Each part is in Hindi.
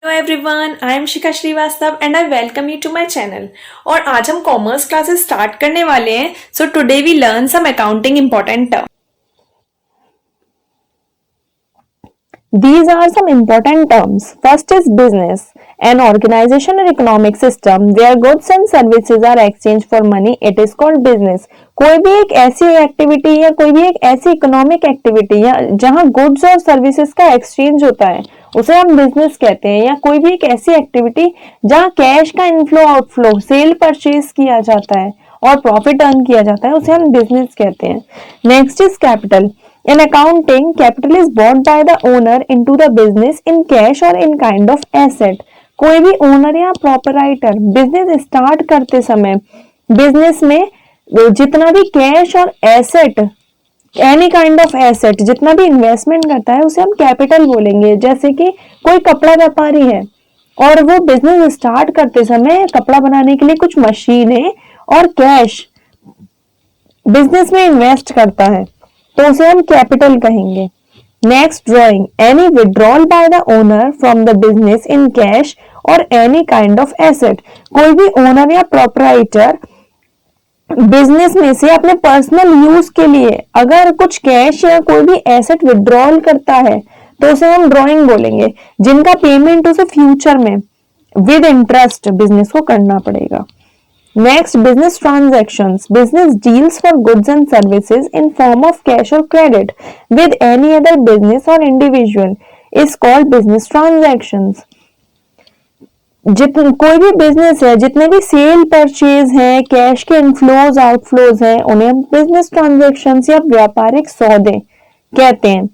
Hello everyone, I am Shikha Srivastava and I welcome you to my channel. और आज हम कॉमर्स क्लासेस स्टार्ट करने वाले हैं। So today we learn some accounting important term. These are some important terms. First is business, an organization or economic system where goods and services are exchanged for money. It is called business. कोई भी एक ऐसी एक्टिविटी या कोई भी एक ऐसी इकोनॉमिक एक्टिविटी या जहां गुड्स और सर्विसेज का एक्सचेंज होता है उसे हम बिजनेस कहते हैं। या कोई भी एक ऐसी एक्टिविटी जहां कैश का इनफ्लो आउटफ्लो, सेल परचेज किया जाता है और प्रॉफिट अर्न किया जाता है उसे हम बिजनेस कहते हैं। Next is capital. In accounting, capital is brought by the owner into the business in cash or in kind of asset. कोई भी ओनर या प्रोपराइटर बिजनेस स्टार्ट करते समय बिजनेस में जितना भी कैश और asset, any kind of asset, जितना भी इन्वेस्टमेंट करता है उसे हम कैपिटल बोलेंगे। जैसे कि कोई कपड़ा व्यापारी है और वो बिजनेस स्टार्ट करते समय कपड़ा बनाने के लिए कुछ मशीनें और कैश बिजनेस में इन्वेस्ट करता है तो उसे हम कैपिटल कहेंगे। Next, drawing. Any withdrawal by the owner from the business in cash और एनी काइंड ऑफ एसेट। कोई भी ओनर या प्रोपराइटर बिजनेस में से अपने पर्सनल यूज के लिए अगर कुछ कैश या कोई भी एसेट विड्रॉल करता है तो उसे हम ड्रॉइंग बोलेंगे, जिनका पेमेंट उसे फ्यूचर में विद इंटरेस्ट बिजनेस को करना पड़ेगा। Next, business transactions. Business deals for goods and services in form of cash or credit with any other business or individual is called business transactions. कोई भी बिजनेस है, जितने भी सेल परचेज हैं, कैश के इनफ्लोज आउटफ्लोज हैं, उन्हें हम बिजनेस ट्रांजैक्शंस या व्यापारिक सौदे कहते हैं।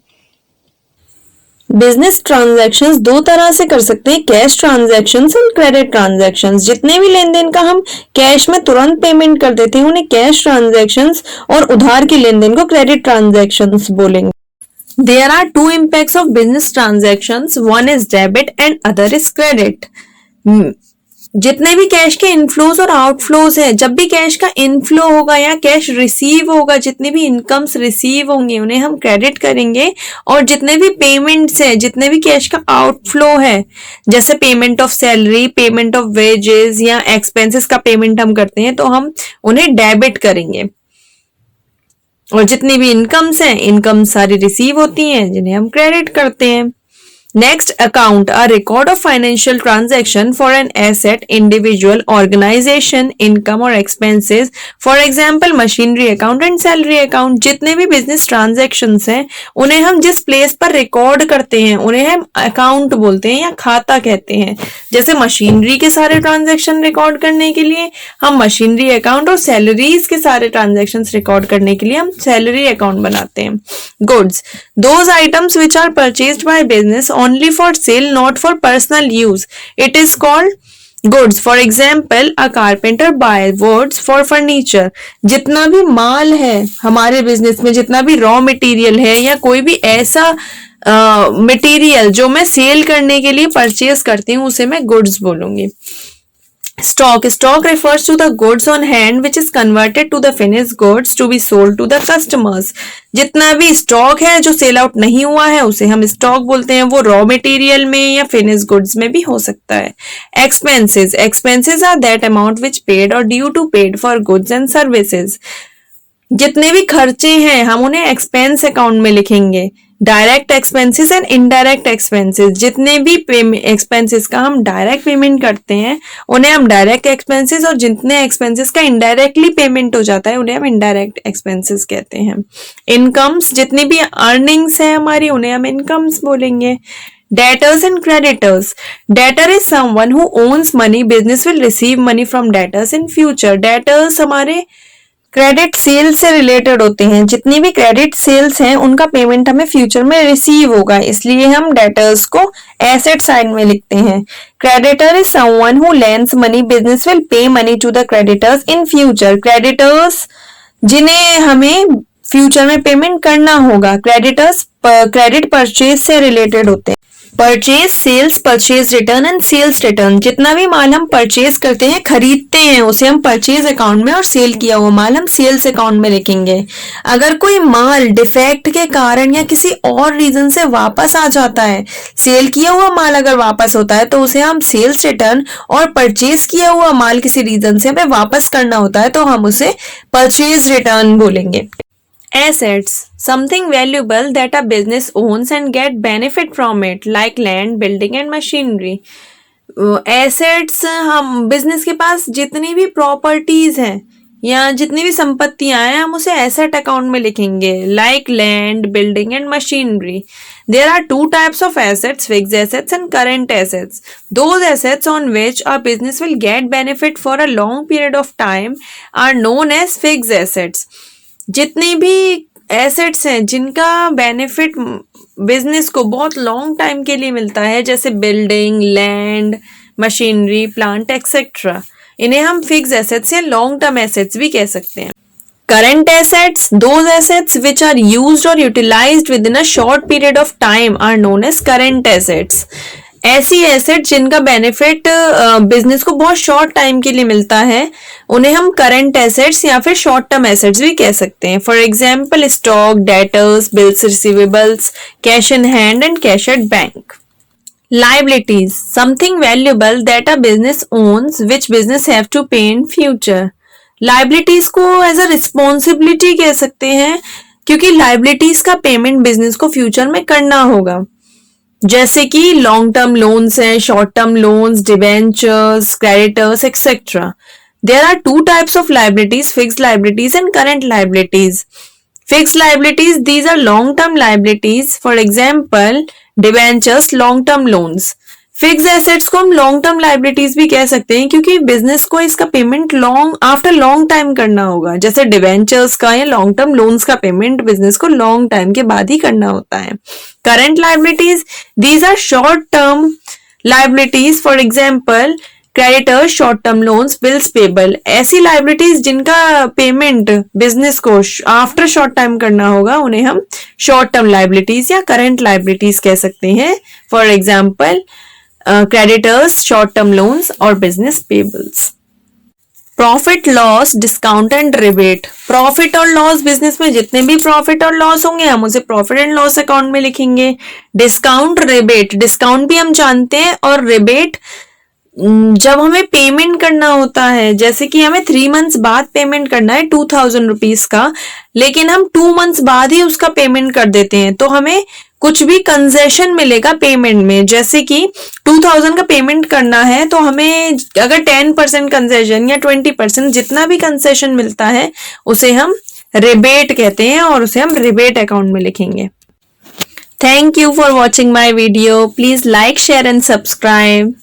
बिजनेस ट्रांजैक्शंस दो तरह से कर सकते हैं, कैश ट्रांजैक्शंस और क्रेडिट ट्रांजैक्शंस। जितने भी लेन देन का हम कैश में तुरंत पेमेंट कर देते हैं उन्हें कैश ट्रांजैक्शंस और उधार के लेन देन को क्रेडिट ट्रांजैक्शंस बोलेंगे। There are two impacts of business transactions, one is debit and other is credit. जितने भी कैश के इनफ्लोज और आउटफ्लोज है, जब भी कैश का इनफ्लो होगा या कैश रिसीव होगा, जितनी भी इनकम्स रिसीव होंगी उन्हें हम क्रेडिट करेंगे। और जितने भी पेमेंट्स है, जितने भी कैश का आउटफ्लो है, जैसे payment of salary, payment of wages या एक्सपेंसेस का पेमेंट हम करते हैं तो हम उन्हें डेबिट करेंगे। और जितनी भी इनकम्स हैं, इनकम सारी रिसीव होती हैं जिन्हें हम क्रेडिट करते हैं। Next, account, a record of financial transaction for an asset, individual, organization, income or expenses. For example, machinery account and salary account. जितने भी business transactions हैं उन्हें हम जिस प्लेस पर रिकॉर्ड करते हैं उन्हें हम अकाउंट बोलते हैं या खाता कहते हैं। जैसे मशीनरी के सारे ट्रांजेक्शन रिकॉर्ड करने के लिए हम मशीनरी अकाउंट और सैलरीज के सारे ट्रांजेक्शन रिकॉर्ड करने के लिए हम सैलरी अकाउंट बनाते हैं। Goods, those items which are purchased by business only for sale, not for personal use. It is called goods. For example, a carpenter buys woods for furniture. जितना भी माल है हमारे बिजनेस में, जितना भी रॉ मटेरियल है या कोई भी ऐसा मटेरियल जो मैं सेल करने के लिए परचेज करती हूँ उसे मैं गुड्स बोलूंगी। Stock refers to the goods on hand which is converted to the finished goods to be sold to the customers. जितना भी स्टॉक है जो सेल आउट नहीं हुआ है उसे हम स्टॉक बोलते हैं। वो रॉ मटेरियल में या फिनिश गुड्स में भी हो सकता है। Expenses are that amount which paid or due to paid for goods and services. जितने भी खर्चे हैं हम उन्हें एक्सपेंस अकाउंट में लिखेंगे। Direct expenses and indirect expenses, जितने भी एक्सपेंसेस का हम डायरेक्ट पेमेंट करते हैं उन्हें हम डायरेक्ट एक्सपेंसेस, और जितने एक्सपेंसेस का इनडायरेक्टली पेमेंट हो जाता है उन्हें हम इनडायरेक्ट एक्सपेंसेस कहते हैं। इनकम्स, जितनी भी अर्निंग्स है हमारी उन्हें हम इनकम्स बोलेंगे। Debtors and creditors. Debtor is someone who owns money. Business will receive money from debtors in future. Debtors हमारे क्रेडिट सेल्स से रिलेटेड होते हैं। जितनी भी क्रेडिट सेल्स हैं उनका पेमेंट हमें फ्यूचर में रिसीव होगा, इसलिए हम डेटर्स को एसेट साइड में लिखते हैं। Creditor is someone who lends money, business will pay money to the creditors in future. Creditors जिन्हें हमें फ्यूचर में पेमेंट करना होगा। क्रेडिटर्स क्रेडिट परचेज से रिलेटेड होते हैं। Purchase, sales, purchase return and sales return. जितना भी माल हम परचेज करते हैं, खरीदते हैं, उसे हम परचेज अकाउंट में, और सेल किया हुआ माल हम सेल्स अकाउंट में लिखेंगे। अगर कोई माल डिफेक्ट के कारण या किसी और रीजन से वापस आ जाता है, सेल किया हुआ माल अगर वापस होता है, तो उसे हम सेल्स रिटर्न, और परचेज किया हुआ माल किसी रीजन से हमें वापस करना होता है तो हम उसे परचेज रिटर्न बोलेंगे। Assets, something valuable that a business owns and get benefit from it, like land, building and machinery. Assets, हम बिजनेस के पास जितनी भी प्रॉपर्टीज हैं या जितनी भी संपत्तियां हैं, हम उसे एसेट अकाउंट में लिखेंगे, like land, building and machinery. There are two types of assets, fixed assets and current assets. Those assets on which a business will get benefit for a long period of time are known as fixed assets. जितनी भी एसेट्स हैं जिनका बेनिफिट बिजनेस को बहुत लॉन्ग टाइम के लिए मिलता है, जैसे building, land, machinery, plant etcetera, इन्हें हम फिक्स एसेट्स या लॉन्ग टर्म एसेट्स भी कह सकते हैं। Current assets, those assets which are used और utilised within a short period of time are known as current assets. ऐसी एसेट जिनका बेनिफिट बिजनेस को बहुत शॉर्ट टाइम के लिए मिलता है, उन्हें हम करंट एसेट्स या फिर शॉर्ट टर्म एसेट्स भी कह सकते हैं। For example, stock, debtors, bills receivables, cash in hand and cash at bank. Liabilities, something valuable that a business owns which business have to pay in future. Liabilities को एज अ रिस्पॉन्सिबिलिटी कह सकते हैं, क्योंकि लाइबिलिटीज का पेमेंट बिजनेस को फ्यूचर में करना होगा, जैसे कि लॉन्ग टर्म लोन्स हैं, short term loans, debentures, creditors etcetera. There are two types of liabilities, fixed liabilities and current liabilities. Fixed liabilities, these are long-term liabilities. For example, debentures, long-term loans. Fixed assets को हम long-term liabilities भी कह सकते हैं, क्योंकि बिजनेस को इसका पेमेंट आफ्टर लॉन्ग टाइम करना होगा, जैसे डिबेंचर्स का या लॉन्ग टर्म लोन्स का पेमेंट बिजनेस को लॉन्ग टाइम के बाद ही करना होता है। Current liabilities, these are short-term liabilities. For example, creditors, short term loans, bills payable. ऐसी लाइबिलिटीज जिनका पेमेंट बिजनेस को आफ्टर शॉर्ट टाइम करना होगा, उन्हें हम शॉर्ट टर्म लाइबिलिटीज या करंट लाइबिलिटीज कह सकते हैं। For example, creditors, short term loans और business payables. Profit, loss, discount and rebate. Profit और लॉस, बिजनेस में जितने भी प्रॉफिट और लॉस होंगे हम उसे प्रॉफिट एंड लॉस अकाउंट में लिखेंगे। डिस्काउंट, रिबेट, डिस्काउंट भी हम जानते हैं, और रिबेट जब हमें पेमेंट करना होता है, जैसे कि हमें 3 मंथ्स बाद पेमेंट करना है 2000 रुपीज का, लेकिन हम 2 मंथ्स बाद ही उसका पेमेंट कर देते हैं, तो हमें कुछ भी कंसेशन मिलेगा पेमेंट में। जैसे कि 2000 का पेमेंट करना है तो हमें अगर 10% कंसेशन या 20% जितना भी कंसेशन मिलता है उसे हम रिबेट कहते हैं, और उसे हम रिबेट अकाउंट में लिखेंगे। Thank you for watching my video. Please like, share and subscribe.